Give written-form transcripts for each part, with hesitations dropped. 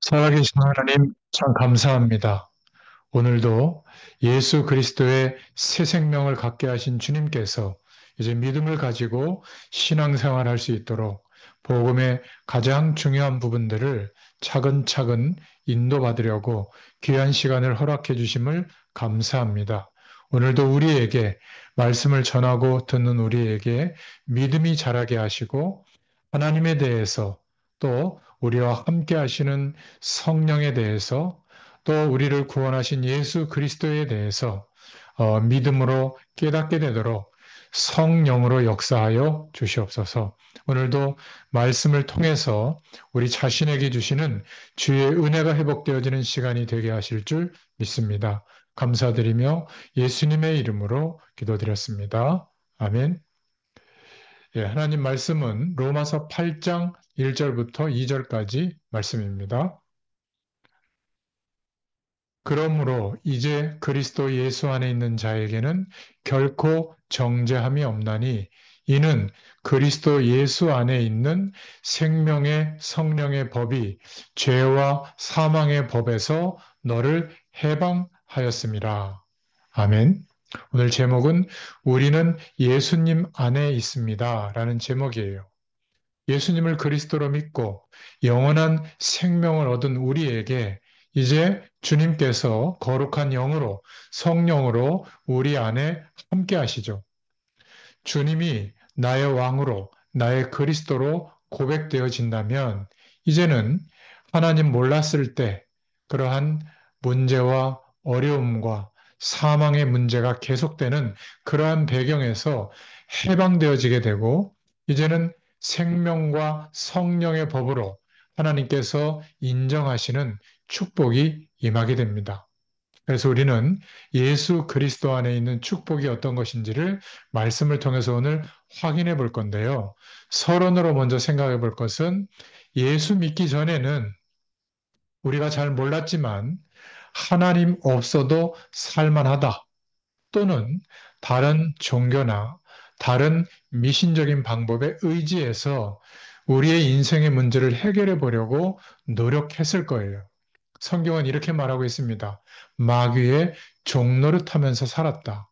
살아계신 하나님, 참 감사합니다. 오늘도 예수 그리스도의 새 생명을 갖게 하신 주님께서 이제 믿음을 가지고 신앙생활 할 수 있도록 복음의 가장 중요한 부분들을 차근차근 인도받으려고 귀한 시간을 허락해 주심을 감사합니다. 오늘도 우리에게 말씀을 전하고 듣는 우리에게 믿음이 자라게 하시고 하나님에 대해서 또 우리와 함께 하시는 성령에 대해서 또 우리를 구원하신 예수 그리스도에 대해서 믿음으로 깨닫게 되도록 성령으로 역사하여 주시옵소서. 오늘도 말씀을 통해서 우리 자신에게 주시는 주의 은혜가 회복되어지는 시간이 되게 하실 줄 믿습니다. 감사드리며 예수님의 이름으로 기도드렸습니다. 아멘. 예, 하나님 말씀은 로마서 8장 1절부터 2절까지 말씀입니다. 그러므로 이제 그리스도 예수 안에 있는 자에게는 결코 정죄함이 없나니 이는 그리스도 예수 안에 있는 생명의 성령의 법이 죄와 사망의 법에서 너를 해방하였음이라. 아멘. 오늘 제목은 우리는 예수님 안에 있습니다. 라는 제목이에요. 예수님을 그리스도로 믿고 영원한 생명을 얻은 우리에게 이제 주님께서 거룩한 영으로 성령으로 우리 안에 함께 하시죠. 주님이 나의 왕으로 나의 그리스도로 고백되어진다면 이제는 하나님 몰랐을 때 그러한 문제와 어려움과 사망의 문제가 계속되는 그러한 배경에서 해방되어지게 되고 이제는 생명과 성령의 법으로 하나님께서 인정하시는 축복이 임하게 됩니다. 그래서 우리는 예수 그리스도 안에 있는 축복이 어떤 것인지를 말씀을 통해서 오늘 확인해 볼 건데요. 서론으로 먼저 생각해 볼 것은 예수 믿기 전에는 우리가 잘 몰랐지만 하나님 없어도 살만하다 또는 다른 종교나 다른 미신적인 방법에 의지해서 우리의 인생의 문제를 해결해 보려고 노력했을 거예요. 성경은 이렇게 말하고 있습니다. 마귀의 종노릇하면서 살았다.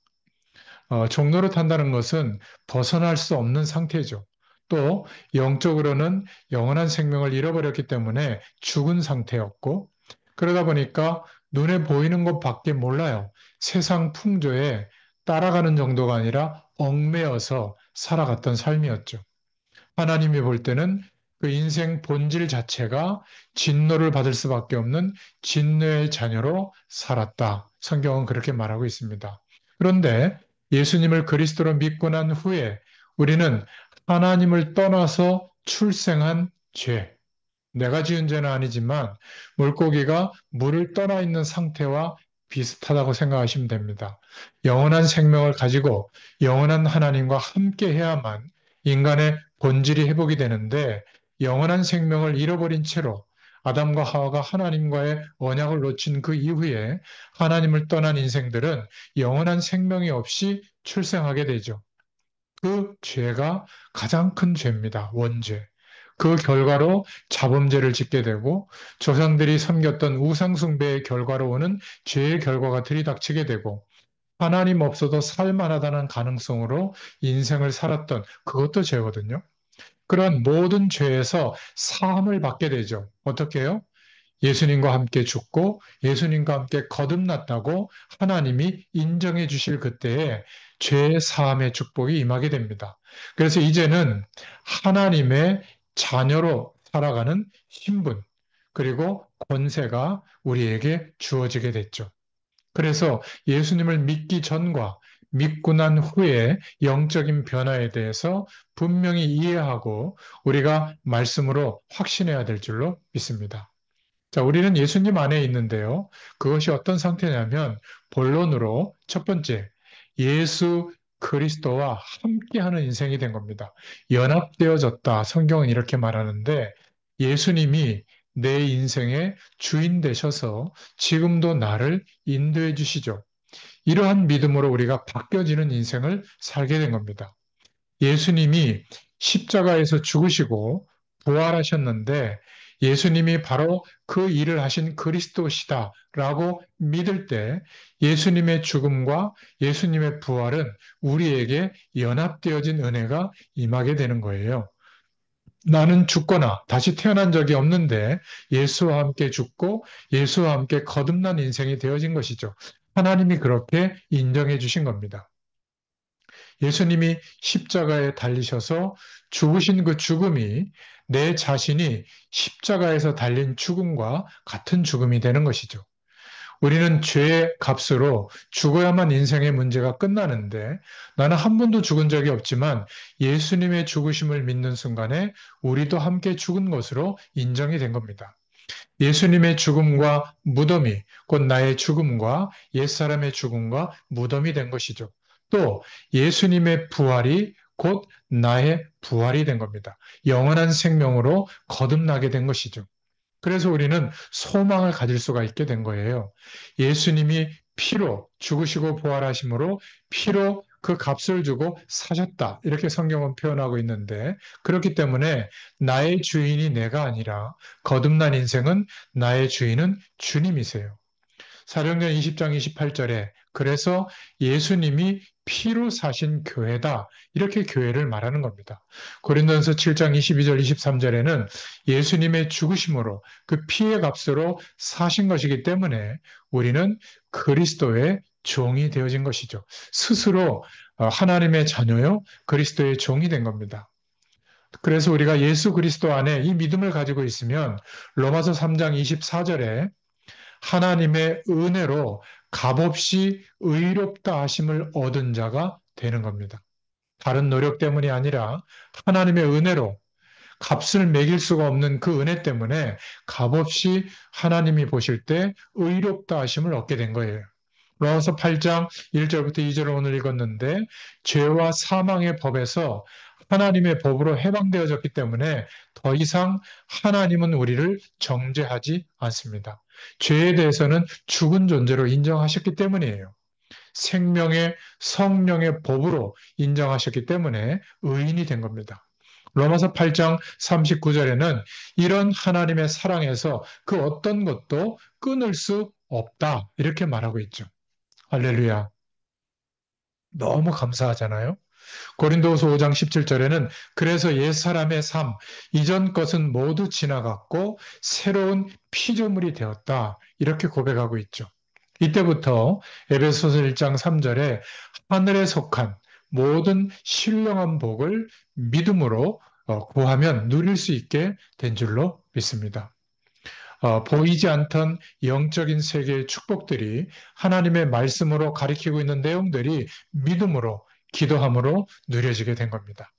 종노릇한다는 것은 벗어날 수 없는 상태죠. 또 영적으로는 영원한 생명을 잃어버렸기 때문에 죽은 상태였고 그러다 보니까 눈에 보이는 것밖에 몰라요. 세상 풍조에 따라가는 정도가 아니라 얽매여서 살아갔던 삶이었죠. 하나님이 볼 때는 그 인생 본질 자체가 진노를 받을 수밖에 없는 진노의 자녀로 살았다. 성경은 그렇게 말하고 있습니다. 그런데 예수님을 그리스도로 믿고 난 후에 우리는 하나님을 떠나서 출생한 죄, 내가 지은 죄는 아니지만 물고기가 물을 떠나 있는 상태와 비슷하다고 생각하시면 됩니다. 영원한 생명을 가지고 영원한 하나님과 함께 해야만 인간의 본질이 회복이 되는데 영원한 생명을 잃어버린 채로 아담과 하와가 하나님과의 언약을 놓친 그 이후에 하나님을 떠난 인생들은 영원한 생명이 없이 출생하게 되죠. 그 죄가 가장 큰 죄입니다. 원죄. 그 결과로 자범죄를 짓게 되고 조상들이 섬겼던 우상숭배의 결과로 오는 죄의 결과가 들이닥치게 되고 하나님 없어도 살만하다는 가능성으로 인생을 살았던 그것도 죄거든요. 그런 모든 죄에서 사함을 받게 되죠. 어떻게 해요? 예수님과 함께 죽고 예수님과 함께 거듭났다고 하나님이 인정해 주실 그때에 죄 사함의 축복이 임하게 됩니다. 그래서 이제는 하나님의 자녀로 살아가는 신분 그리고 권세가 우리에게 주어지게 됐죠. 그래서 예수님을 믿기 전과 믿고 난 후에 영적인 변화에 대해서 분명히 이해하고 우리가 말씀으로 확신해야 될 줄로 믿습니다. 자, 우리는 예수님 안에 있는데요. 그것이 어떤 상태냐면 본론으로 첫 번째, 예수 그리스도와 함께하는 인생이 된 겁니다. 연합되어졌다. 성경은 이렇게 말하는데 예수님이 내 인생의 주인 되셔서 지금도 나를 인도해 주시죠. 이러한 믿음으로 우리가 바뀌어지는 인생을 살게 된 겁니다. 예수님이 십자가에서 죽으시고 부활하셨는데 예수님이 바로 그 일을 하신 그리스도시다라고 믿을 때 예수님의 죽음과 예수님의 부활은 우리에게 연합되어진 은혜가 임하게 되는 거예요. 나는 죽거나 다시 태어난 적이 없는데 예수와 함께 죽고 예수와 함께 거듭난 인생이 되어진 것이죠. 하나님이 그렇게 인정해 주신 겁니다. 예수님이 십자가에 달리셔서 죽으신 그 죽음이 내 자신이 십자가에서 달린 죽음과 같은 죽음이 되는 것이죠. 우리는 죄의 값으로 죽어야만 인생의 문제가 끝나는데 나는 한 번도 죽은 적이 없지만 예수님의 죽으심을 믿는 순간에 우리도 함께 죽은 것으로 인정이 된 겁니다. 예수님의 죽음과 무덤이 곧 나의 죽음과 옛사람의 죽음과 무덤이 된 것이죠. 또 예수님의 부활이 곧 나의 부활이 된 겁니다. 영원한 생명으로 거듭나게 된 것이죠. 그래서 우리는 소망을 가질 수가 있게 된 거예요. 예수님이 피로 죽으시고 부활하심으로 피로 그 값을 주고 사셨다. 이렇게 성경은 표현하고 있는데 그렇기 때문에 나의 주인이 내가 아니라 거듭난 인생은 나의 주인은 주님이세요. 사도행전 20장 28절에 그래서 예수님이 피로 사신 교회다. 이렇게 교회를 말하는 겁니다. 고린도전서 7장 22절 23절에는 예수님의 죽으심으로 그 피의 값으로 사신 것이기 때문에 우리는 그리스도의 종이 되어진 것이죠. 스스로 하나님의 자녀요 그리스도의 종이 된 겁니다. 그래서 우리가 예수 그리스도 안에 이 믿음을 가지고 있으면 로마서 3장 24절에 하나님의 은혜로 값없이 의롭다 하심을 얻은 자가 되는 겁니다. 다른 노력 때문이 아니라 하나님의 은혜로 값을 매길 수가 없는 그 은혜 때문에 값없이 하나님이 보실 때 의롭다 하심을 얻게 된 거예요. 로마서 8장 1절부터 2절을 오늘 읽었는데 죄와 사망의 법에서 하나님의 법으로 해방되어졌기 때문에 더 이상 하나님은 우리를 정죄하지 않습니다. 죄에 대해서는 죽은 존재로 인정하셨기 때문이에요. 생명의 성령의 법으로 인정하셨기 때문에 의인이 된 겁니다. 로마서 8장 39절에는 이런 하나님의 사랑에서 그 어떤 것도 끊을 수 없다. 이렇게 말하고 있죠. 할렐루야. 너무 감사하잖아요. 고린도후서 5장 17절에는 그래서 옛사람의 삶, 이전 것은 모두 지나갔고 새로운 피조물이 되었다. 이렇게 고백하고 있죠. 이때부터 에베소서 1장 3절에 하늘에 속한 모든 신령한 복을 믿음으로 구하면 누릴 수 있게 된 줄로 믿습니다. 보이지 않던 영적인 세계의 축복들이 하나님의 말씀으로 가리키고 있는 내용들이 믿음으로 기도함으로 누려지게 된 겁니다.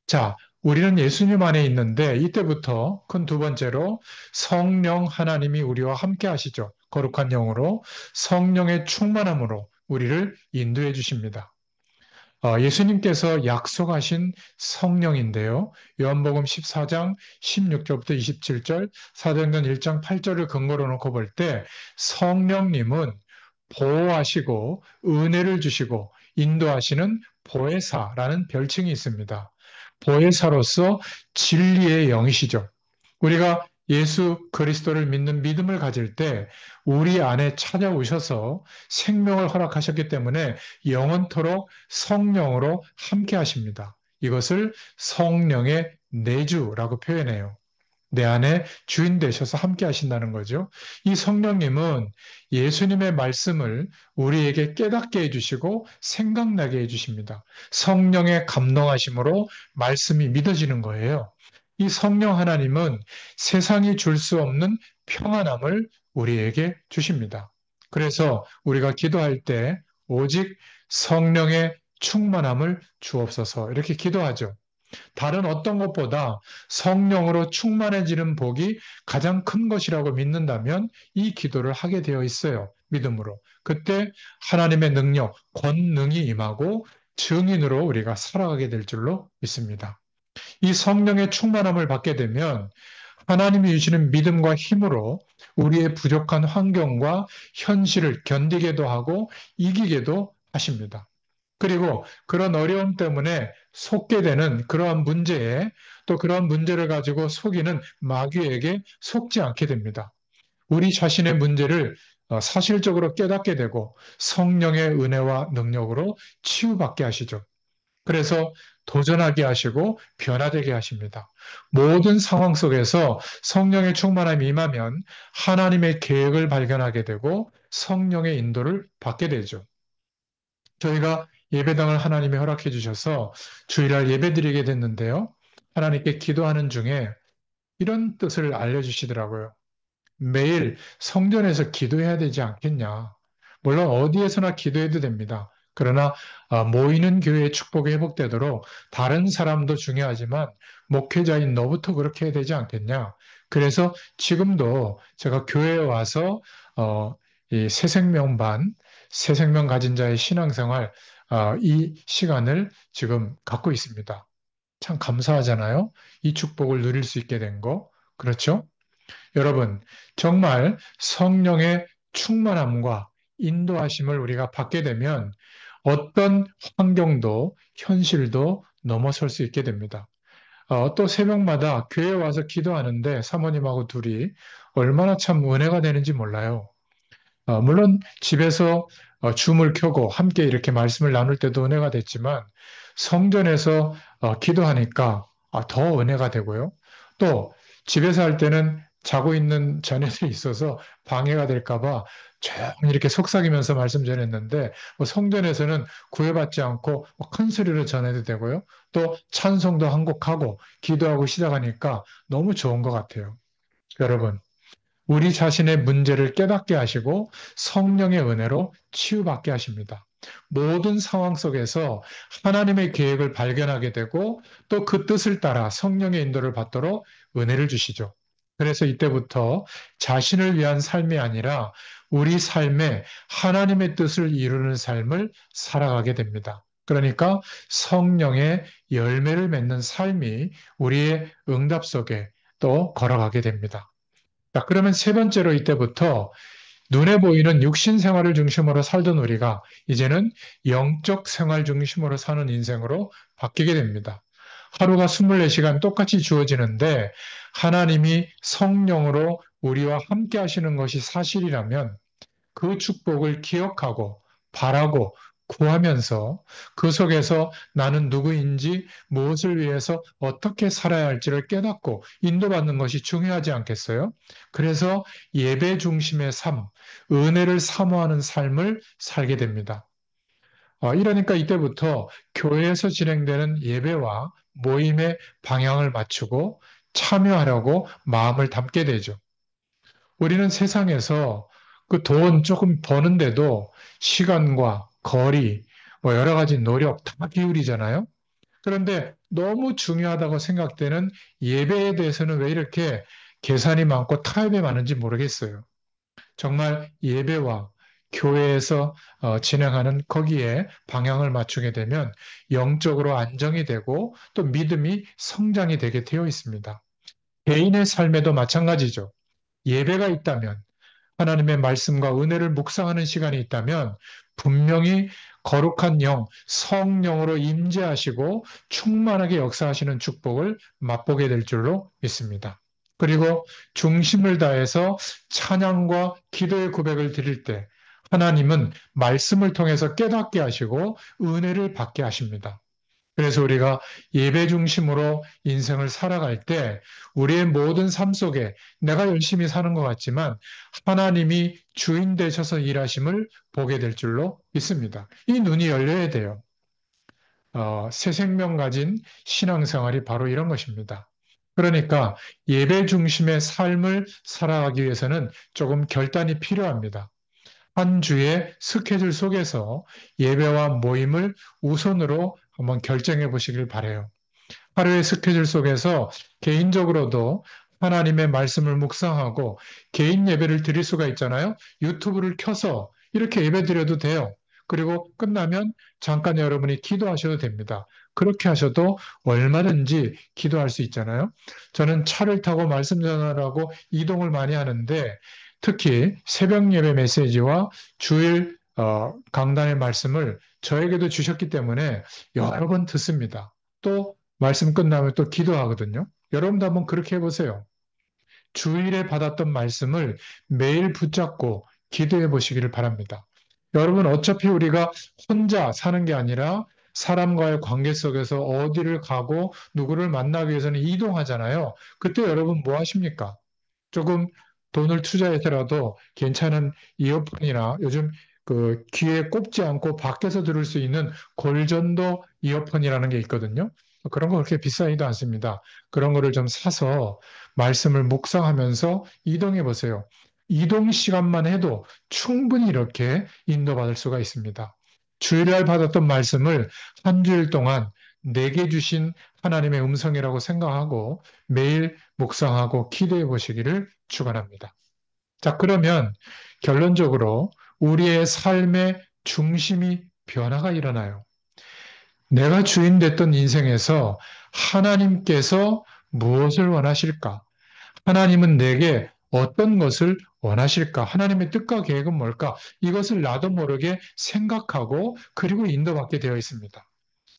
자, 우리는 예수님 안에 있는데 이때부터 큰 두 번째로 성령 하나님이 우리와 함께 하시죠. 거룩한 영으로 성령의 충만함으로 우리를 인도해 주십니다. 예수님께서 약속하신 성령인데요. 요한복음 14장 16절부터 27절, 사도행전 1장 8절을 근거로 놓고 볼 때 성령님은 보호하시고 은혜를 주시고 인도하시는 보혜사라는 별칭이 있습니다. 보혜사로서 진리의 영이시죠. 우리가 예수 그리스도를 믿는 믿음을 가질 때 우리 안에 찾아오셔서 생명을 허락하셨기 때문에 영원토록 성령으로 함께 하십니다. 이것을 성령의 내주라고 표현해요. 내 안에 주인 되셔서 함께 하신다는 거죠. 이 성령님은 예수님의 말씀을 우리에게 깨닫게 해주시고 생각나게 해주십니다. 성령의 감동하심으로 말씀이 믿어지는 거예요. 이 성령 하나님은 세상이 줄 수 없는 평안함을 우리에게 주십니다. 그래서 우리가 기도할 때 오직 성령의 충만함을 주옵소서 이렇게 기도하죠. 다른 어떤 것보다 성령으로 충만해지는 복이 가장 큰 것이라고 믿는다면 이 기도를 하게 되어 있어요. 믿음으로. 그때 하나님의 능력, 권능이 임하고 증인으로 우리가 살아가게 될 줄로 믿습니다. 이 성령의 충만함을 받게 되면 하나님이 주시는 믿음과 힘으로 우리의 부족한 환경과 현실을 견디게도 하고 이기게도 하십니다. 그리고 그런 어려움 때문에 속게 되는 그러한 문제에 또 그러한 문제를 가지고 속이는 마귀에게 속지 않게 됩니다. 우리 자신의 문제를 사실적으로 깨닫게 되고 성령의 은혜와 능력으로 치유받게 하시죠. 그래서 도전하게 하시고 변화되게 하십니다. 모든 상황 속에서 성령의 충만함이 임하면 하나님의 계획을 발견하게 되고 성령의 인도를 받게 되죠. 저희가 예배당을 하나님이 허락해 주셔서 주일날 예배 드리게 됐는데요. 하나님께 기도하는 중에 이런 뜻을 알려주시더라고요. 매일 성전에서 기도해야 되지 않겠냐. 물론 어디에서나 기도해도 됩니다. 그러나 모이는 교회의 축복이 회복되도록 다른 사람도 중요하지만 목회자인 너부터 그렇게 해야 되지 않겠냐. 그래서 지금도 제가 교회에 와서 이 새생명반, 새생명 가진 자의 신앙생활 이 시간을 지금 갖고 있습니다. 참 감사하잖아요. 이 축복을 누릴 수 있게 된 거. 그렇죠? 여러분, 정말 성령의 충만함과 인도하심을 우리가 받게 되면 어떤 환경도 현실도 넘어설 수 있게 됩니다. 또 새벽마다 교회 와서 기도하는데 사모님하고 둘이 얼마나 참 은혜가 되는지 몰라요. 물론 집에서 줌을 켜고 함께 이렇게 말씀을 나눌 때도 은혜가 됐지만 성전에서 기도하니까 더 은혜가 되고요. 또 집에서 할 때는 자고 있는 자녀들이 있어서 방해가 될까 봐 조용히 이렇게 속삭이면서 말씀 전했는데 뭐 성전에서는 구애받지 않고 큰 소리로 전해도 되고요. 또 찬송도 한 곡 하고 기도하고 시작하니까 너무 좋은 것 같아요. 여러분. 우리 자신의 문제를 깨닫게 하시고 성령의 은혜로 치유받게 하십니다. 모든 상황 속에서 하나님의 계획을 발견하게 되고 또 그 뜻을 따라 성령의 인도를 받도록 은혜를 주시죠. 그래서 이때부터 자신을 위한 삶이 아니라 우리 삶에 하나님의 뜻을 이루는 삶을 살아가게 됩니다. 그러니까 성령의 열매를 맺는 삶이 우리의 응답 속에 또 걸어가게 됩니다. 자, 그러면 세 번째로 이때부터 눈에 보이는 육신 생활을 중심으로 살던 우리가 이제는 영적 생활 중심으로 사는 인생으로 바뀌게 됩니다. 하루가 24시간 똑같이 주어지는데 하나님이 성령으로 우리와 함께 하시는 것이 사실이라면 그 축복을 기억하고 바라고 구하면서 그 속에서 나는 누구인지 무엇을 위해서 어떻게 살아야 할지를 깨닫고 인도받는 것이 중요하지 않겠어요? 그래서 예배 중심의 삶, 은혜를 사모하는 삶을 살게 됩니다. 이러니까 이때부터 교회에서 진행되는 예배와 모임의 방향을 맞추고 참여하려고 마음을 담게 되죠. 우리는 세상에서 그 돈 조금 버는데도 시간과 거리, 뭐 여러 가지 노력 다 기울이잖아요. 그런데 너무 중요하다고 생각되는 예배에 대해서는 왜 이렇게 계산이 많고 타협이 많은지 모르겠어요. 정말 예배와 교회에서 진행하는 거기에 방향을 맞추게 되면 영적으로 안정이 되고 또 믿음이 성장이 되게 되어 있습니다. 개인의 삶에도 마찬가지죠. 예배가 있다면 하나님의 말씀과 은혜를 묵상하는 시간이 있다면 분명히 거룩한 영, 성령으로 임재하시고 충만하게 역사하시는 축복을 맛보게 될 줄로 믿습니다. 그리고 중심을 다해서 찬양과 기도의 고백을 드릴 때 하나님은 말씀을 통해서 깨닫게 하시고 은혜를 받게 하십니다. 그래서 우리가 예배 중심으로 인생을 살아갈 때 우리의 모든 삶 속에 내가 열심히 사는 것 같지만 하나님이 주인 되셔서 일하심을 보게 될 줄로 믿습니다. 이 눈이 열려야 돼요. 새 생명 가진 신앙생활이 바로 이런 것입니다. 그러니까 예배 중심의 삶을 살아가기 위해서는 조금 결단이 필요합니다. 한 주의 스케줄 속에서 예배와 모임을 우선으로 한번 결정해 보시길 바래요. 하루의 스케줄 속에서 개인적으로도 하나님의 말씀을 묵상하고 개인 예배를 드릴 수가 있잖아요. 유튜브를 켜서 이렇게 예배 드려도 돼요. 그리고 끝나면 잠깐 여러분이 기도하셔도 됩니다. 그렇게 하셔도 얼마든지 기도할 수 있잖아요. 저는 차를 타고 말씀 전하라고 이동을 많이 하는데 특히 새벽 예배 메시지와 주일 강단의 말씀을 저에게도 주셨기 때문에 여러 번 듣습니다. 또 말씀 끝나면 또 기도하거든요. 여러분도 한번 그렇게 해보세요. 주일에 받았던 말씀을 매일 붙잡고 기도해 보시기를 바랍니다. 여러분, 어차피 우리가 혼자 사는 게 아니라 사람과의 관계 속에서 어디를 가고 누구를 만나기 위해서는 이동하잖아요. 그때 여러분 뭐 하십니까? 조금 돈을 투자해서라도 괜찮은 이어폰이나 요즘 그 귀에 꼽지 않고 밖에서 들을 수 있는 골전도 이어폰이라는 게 있거든요. 그런 거 그렇게 비싸지도 않습니다. 그런 거를 좀 사서 말씀을 묵상하면서 이동해 보세요. 이동 시간만 해도 충분히 이렇게 인도받을 수가 있습니다. 주일날 받았던 말씀을 한 주일 동안 내게 주신 하나님의 음성이라고 생각하고 매일 묵상하고 기도해 보시기를 축원합니다. 자, 그러면 결론적으로 우리의 삶의 중심이 변화가 일어나요. 내가 주인 됐던 인생에서 하나님께서 무엇을 원하실까? 하나님은 내게 어떤 것을 원하실까? 하나님의 뜻과 계획은 뭘까? 이것을 나도 모르게 생각하고 그리고 인도받게 되어 있습니다.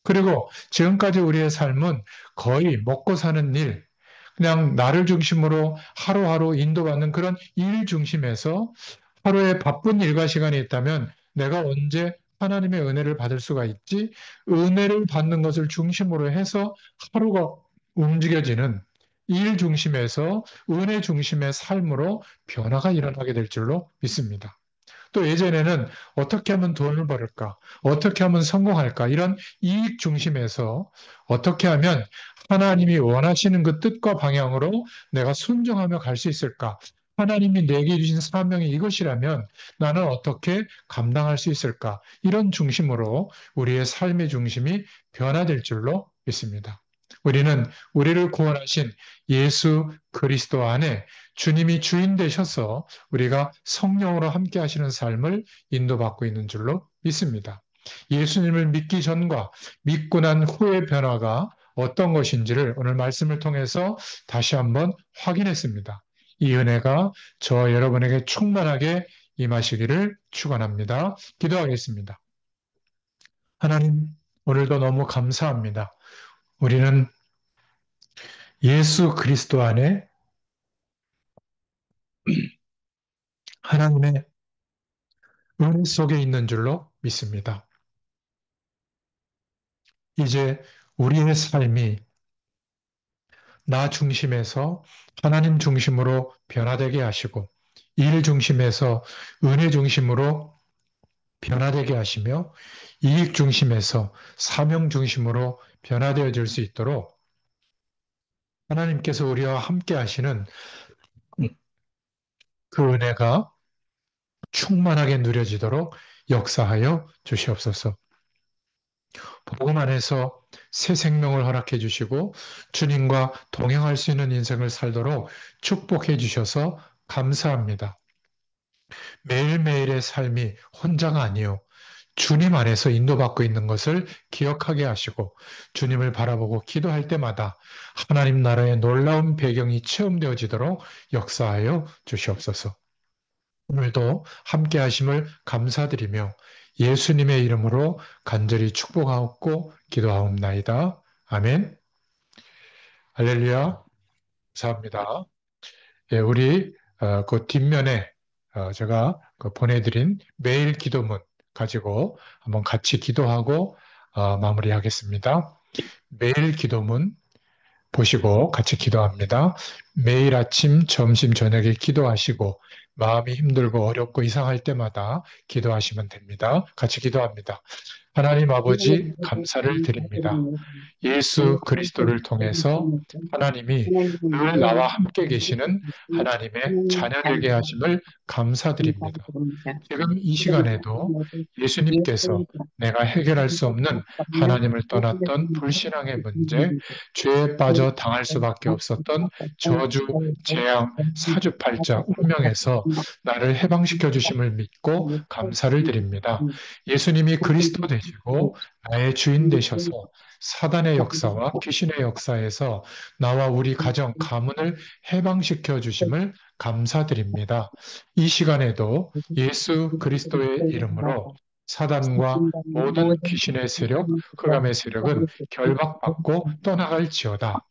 그리고 지금까지 우리의 삶은 거의 먹고 사는 일, 그냥 나를 중심으로 하루하루 인도받는 그런 일 중심에서 하루에 바쁜 일과 시간이 있다면 내가 언제 하나님의 은혜를 받을 수가 있지? 은혜를 받는 것을 중심으로 해서 하루가 움직여지는 일 중심에서 은혜 중심의 삶으로 변화가 일어나게 될 줄로 믿습니다. 또 예전에는 어떻게 하면 돈을 벌을까? 어떻게 하면 성공할까? 이런 이익 중심에서 어떻게 하면 하나님이 원하시는 그 뜻과 방향으로 내가 순종하며 갈 수 있을까? 하나님이 내게 주신 사명이 이것이라면 나는 어떻게 감당할 수 있을까? 이런 중심으로 우리의 삶의 중심이 변화될 줄로 믿습니다. 우리는 우리를 구원하신 예수 그리스도 안에 주님이 주인 되셔서 우리가 성령으로 함께 하시는 삶을 인도받고 있는 줄로 믿습니다. 예수님을 믿기 전과 믿고 난 후의 변화가 어떤 것인지를 오늘 말씀을 통해서 다시 한번 확인했습니다. 이 은혜가 저 여러분에게 충만하게 임하시기를 축원합니다. 기도하겠습니다. 하나님, 오늘도 너무 감사합니다. 우리는 예수 그리스도 안에 하나님의 은혜 속에 있는 줄로 믿습니다. 이제 우리의 삶이 나 중심에서 하나님 중심으로 변화되게 하시고 일 중심에서 은혜 중심으로 변화되게 하시며 이익 중심에서 사명 중심으로 변화되어질 수 있도록 하나님께서 우리와 함께 하시는 그 은혜가 충만하게 누려지도록 역사하여 주시옵소서. 복음 안에서 새 생명을 허락해 주시고 주님과 동행할 수 있는 인생을 살도록 축복해 주셔서 감사합니다. 매일매일의 삶이 혼자가 아니요. 주님 안에서 인도받고 있는 것을 기억하게 하시고 주님을 바라보고 기도할 때마다 하나님 나라의 놀라운 배경이 체험되어지도록 역사하여 주시옵소서. 오늘도 함께 하심을 감사드리며 예수님의 이름으로 간절히 축복하옵고 기도하옵나이다. 아멘. 할렐루야. 감사합니다. 예, 우리 그 뒷면에 제가 그 보내드린 메일 기도문 가지고 한번 같이 기도하고 마무리하겠습니다. 메일 기도문 보시고 같이 기도합니다. 매일 아침, 점심, 저녁에 기도하시고 마음이 힘들고 어렵고 이상할 때마다 기도하시면 됩니다. 같이 기도합니다. 하나님 아버지 감사를 드립니다. 예수 그리스도를 통해서 하나님이 늘 나와 함께 계시는 하나님의 자녀되게 하심을 감사드립니다. 지금 이 시간에도 예수님께서 내가 해결할 수 없는 하나님을 떠났던 불신앙의 문제, 죄에 빠져 당할 수밖에 없었던 저주, 재앙, 사주팔자, 운명에서 나를 해방시켜 주심을 믿고 감사를 드립니다. 예수님이 그리스도 되시고 나의 주인 되셔서 사단의 역사와 귀신의 역사에서 나와 우리 가정, 가문을 해방시켜 주심을 감사드립니다. 이 시간에도 예수 그리스도의 이름으로 사단과 모든 귀신의 세력, 흑암의 세력은 결박받고 떠나갈지어다.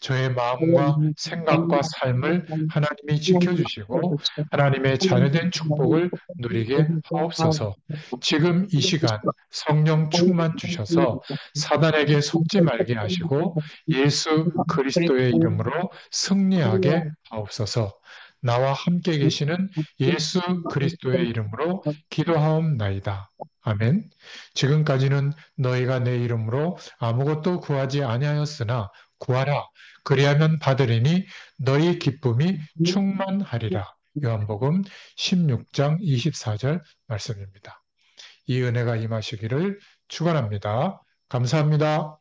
저의 마음과 생각과 삶을 하나님이 지켜주시고 하나님의 자녀된 축복을 누리게 하옵소서. 지금 이 시간 성령 충만 주셔서 사단에게 속지 말게 하시고 예수 그리스도의 이름으로 승리하게 하옵소서. 나와 함께 계시는 예수 그리스도의 이름으로 기도하옵나이다. 아멘. 지금까지는 너희가 내 이름으로 아무것도 구하지 아니하였으나 구하라. 그리하면 받으리니 너희 기쁨이 충만하리라. 요한복음 16장 24절 말씀입니다. 이 은혜가 임하시기를 축원합니다. 감사합니다.